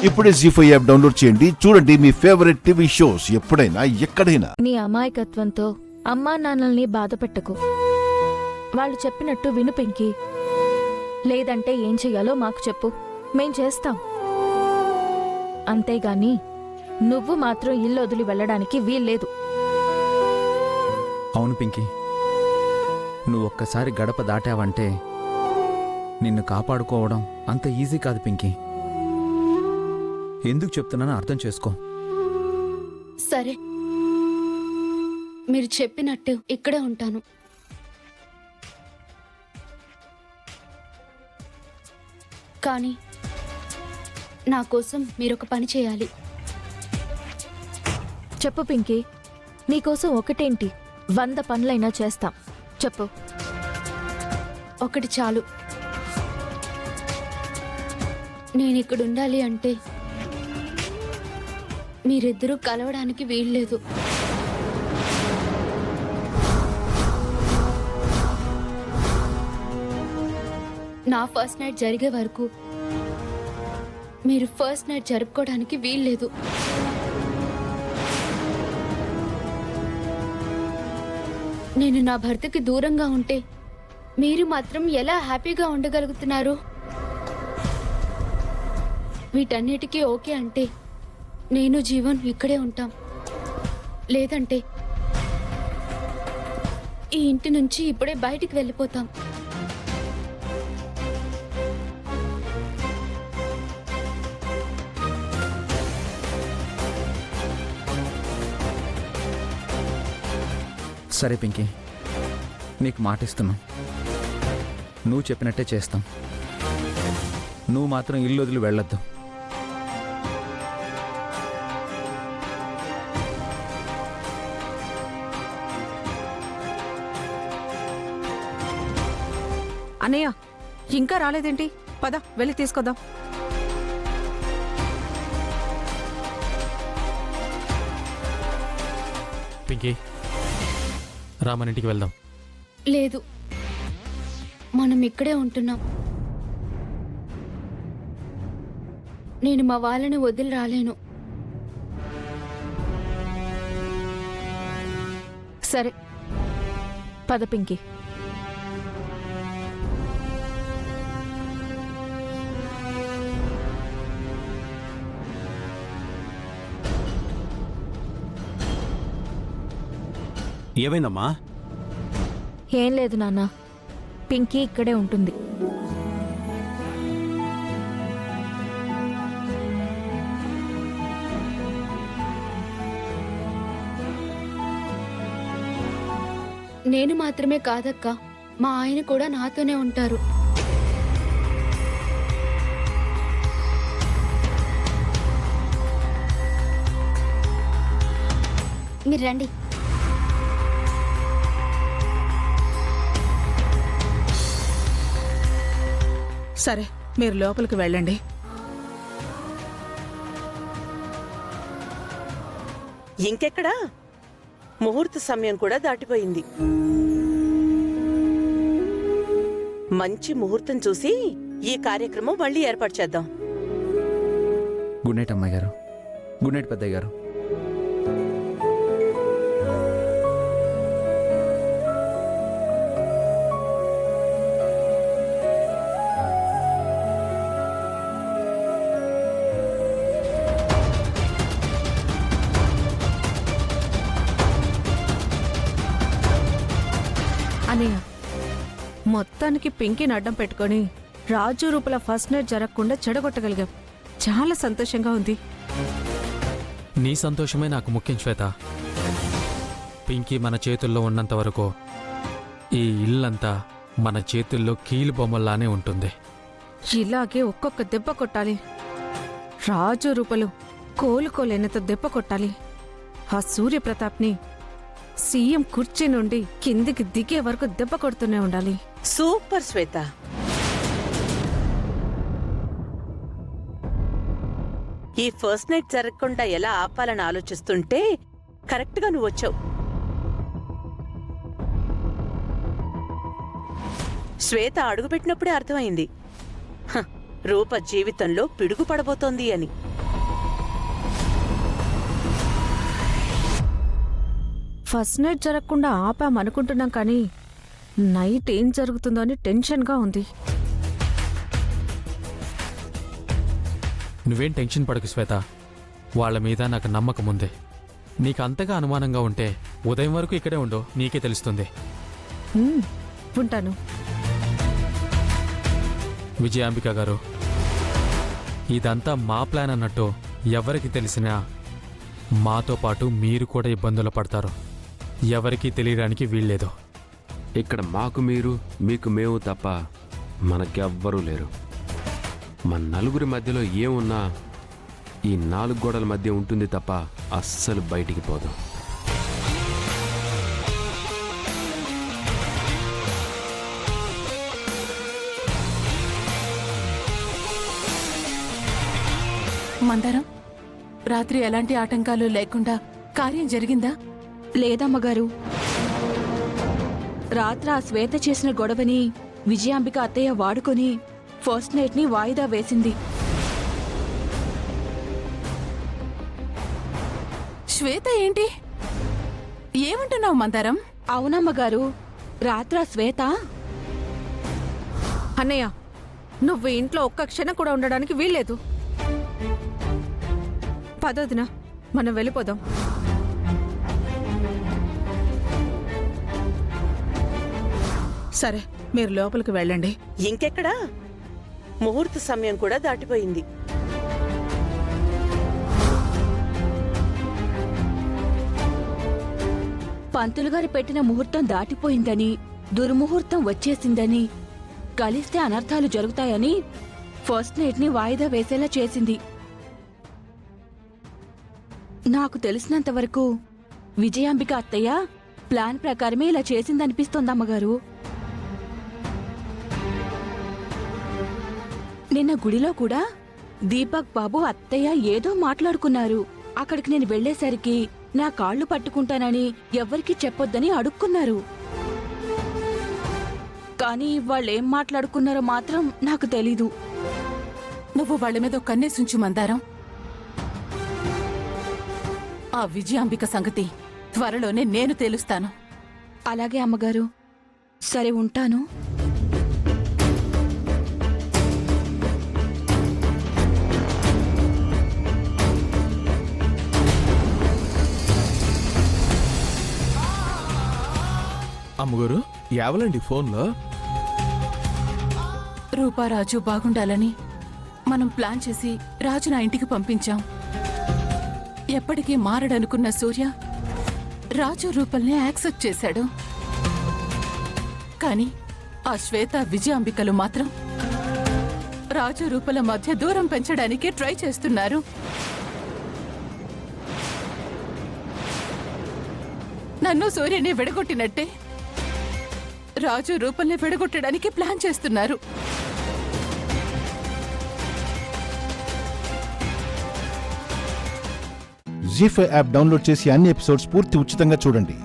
ఇప్పుడే జీ5 app download చేయండి. చూడండి మీ ఫేవరెట్ టీవీ షోస్ ఎప్పుడైనా ఎక్కడైనా. నీ అమాయకత్వంతో అమ్మా నాన్నల్ని బాధపెట్టకు. వాళ్ళు చెప్పినట్టు విను పింకీ. లేదంటే ఏం చెయ్యాలో మాకు చెప్పు, మేం చేస్తాం. అంతేగాని నువ్వు మాత్రం ఇల్లు వదిలి వెళ్ళడానికి వీల్లేదు. అవును పింకీ, నువ్వు ఒక్కసారి గడప దాటావంటే నిన్ను కాపాడుకోవడం అంత ఈజీ కాదు పింకీ. ఎందుకు చెప్తున్నానో అర్థం చేసుకో. సరే, మీరు చెప్పినట్టు ఇక్కడే ఉంటాను. కానీ నా కోసం మీరొక పని చేయాలి. చెప్పు పింకీ, నీకోసం ఒకటేంటి 100 పనులైనా చేస్తాం. చెప్పు. ఒకటి చాలు. నేనిక్కడ ఉండాలి అంటే మీరిద్దరూ కలవడానికి వీల్లేదు. నా ఫస్ట్ నైట్ జరిగే వరకు మీరు ఫస్ట్ నైట్ జరుపుకోవడానికి వీల్లేదు. నేను నా భర్తకి దూరంగా ఉంటే మీరు మాత్రం ఎలా హ్యాపీగా ఉండగలుగుతున్నారు? వీటన్నిటికీ ఓకే అంటే నేను జీవన్ ఇక్కడే ఉంటాం. లేదంటే ఈ ఇంటి నుంచి ఇప్పుడే బయటికి వెళ్ళిపోతాం. సరే పింకీ, నీకు మాటిస్తున్నాం. నువ్వు చెప్పినట్టే చేస్తాం. నువ్వు మాత్రం ఇల్లు వదిలి వెళ్ళొద్దు. అన్నయ్య ఇంకా రాలేదేంటి? పద వెళ్ళి తీసుకొద్దాం. పింకీ, రామనింటికి వెళ్దాం. లేదు, మనం ఇక్కడే ఉంటున్నాం. నేను మా వాళ్ళని వదిలి రాలేను. సరే పద పింకీ. ఏమైందమ్మా? ఏం లేదు నాన్న, పింకీ ఇక్కడే ఉంటుంది. నేను మాత్రమే కాదక్క, మా ఆయన కూడా నాతోనే ఉంటారు. మీరు రండి. సరే, మీరు లోపలికి వెళ్ళండి. ఇంకెక్కడా? ముహూర్త సమయం కూడా దాటిపోయింది. మంచి ముహూర్తం చూసి ఈ కార్యక్రమం మళ్ళీ ఏర్పాటు చేద్దాం. గుడ్ నైట్ అమ్మాయి గారు. గుడ్ నైట్ పెద్దయ్య గారు. అన్నయ్య, మొత్తానికి పింకీని అడ్డం పెట్టుకొని రాజు రూపల ఫస్ట్ నైట్ జరగకుండా చెడగొట్టగలిగాం. చాలా సంతోషంగా ఉంది. నీ సంతోషమే నాకు ముఖ్యం శ్వేత. పింకీ మన చేతుల్లో ఉన్నంత వరకు ఈ ఇల్లంతా మన చేతుల్లో కీలు బొమ్మల్లానే ఉంటుంది. ఇలాగే ఒక్కొక్క దెబ్బ కొట్టాలి. రాజు రూపలు కోలుకోలేనంత దెబ్బ కొట్టాలి. ఆ సూర్యప్రతాప్ని సీఎం కుర్చీ నుండి కిందికి దిగే వరకు దెబ్బ కొడుతూనే ఉండాలి. సూపర్ శ్వేత. ఈ ఫస్ట్ నైట్ జరగకుండా ఎలా ఆపాలని ఆలోచిస్తుంటే కరెక్ట్గా నువ్వు వచ్చావు. శ్వేత అడుగుపెట్టినప్పుడే అర్థమైంది రూప జీవితంలో పిడుగు పడబోతోంది అని. ఫస్ట్ నైట్ జరగకుండా ఆపామనుకుంటున్నాం కానీ నైట్ ఏం జరుగుతుందో అని టెన్షన్గా ఉంది. నువ్వేం టెన్షన్ పడకు శ్వేత, వాళ్ళ మీద నాకు నమ్మకం ఉంది. నీకు అంతగా అనుమానంగా ఉంటే ఉదయం వరకు ఇక్కడే ఉండు, నీకే తెలుస్తుంది. ఉంటాను. విజయాంబిక గారు, ఇదంతా మా ప్లాన్ అన్నట్టు ఎవరికి తెలిసినా మాతో పాటు మీరు కూడా ఇబ్బందులు పడతారు. ఎవరికీ తెలియడానికి వీల్లేదు. ఇక్కడ మాకు మీరు, మీకు మేము తప్ప మనకెవ్వరూ లేరు. మన నలుగురి మధ్యలో ఏమున్నా ఈ 4 గోడల మధ్య ఉంటుంది తప్ప అస్సలు బయటికి పోదు. మందారం, రాత్రి ఎలాంటి ఆటంకాలు లేకుండా కార్యం జరిగిందా? లేదమ్మగారు. రాత్రి ఆ శ్వేత చేసిన గొడవని విజయాంబిక అత్తయ్య వాడుకొని ఫస్ట్ నైట్ ని వాయిదా వేసింది. శ్వేత ఏంటి ఏమంటున్నావు మందారం? అవునమ్మగారు, రాత్రి ఆ శ్వేత అన్నయ్య, నువ్వు ఇంట్లో ఒక్క క్షణం కూడా ఉండడానికి వీల్లేదు. పదొదిన, మనం వెళ్ళిపోదాం. సరే, మీరు లోపలికి వెళ్ళండి. ఇంకెక్కడా? ముహూర్త సమయం కూడా దాటిపోయింది. పంతులు గారు పెట్టిన ముహూర్తం దాటిపోయిందని, దుర్ముహూర్తం వచ్చేసిందని, కలిస్తే అనర్థాలు జరుగుతాయని ఫస్ట్ నైట్ ని వాయిదా వేసేలా చేసింది. నాకు తెలిసినంతవరకు విజయాంబిక అత్తయ్య ప్లాన్ ప్రకారమే ఇలా చేసిందనిపిస్తోందమ్మగారు. నిన్న గుడిలో కూడా దీపక్ బాబు అత్తయ్య ఏదో మాట్లాడుకున్నారు. అక్కడికి నేను వెళ్లేసరికి నా కాళ్ళు పట్టుకుంటానని ఎవ్వరికీ చెప్పొద్దని అడుక్కున్నారు. కానీ వాళ్ళేం మాట్లాడుకున్నారో మాత్రం నాకు తెలీదు. నువ్వు వాళ్ళ మీద ఒక కన్నేసుంచు మందారం. ఆ విజయాంబిక సంగతి త్వరలోనే నేను తేలుస్తాను. అలాగే అమ్మగారు. సరే, ఉంటాను. అమ్మగారు, ఎవలండి ఫోన్లో? రూపారాజు బాగుండాలని మనం ప్లాన్ చేసి రాజు నా ఇంటికి పంపించాం. ఎప్పటికీ మారడనుకున్న సూర్య రాజు రూపల్ని యాక్సెప్ట్ చేశాడు. కానీ ఆ శ్వేత విజయాంబికలు మాత్రం రాజు రూపల మధ్య దూరం పెంచడానికే ట్రై చేస్తున్నారు. నన్ను సూర్యని విడగొట్టినట్టే రాజు రూపల్ని విడగొట్టడానికి ప్లాన్ చేస్తున్నారు. జీ5 యాప్ డౌన్లోడ్ చేసి అన్ని ఎపిసోడ్స్ పూర్తి ఉచితంగా చూడండి.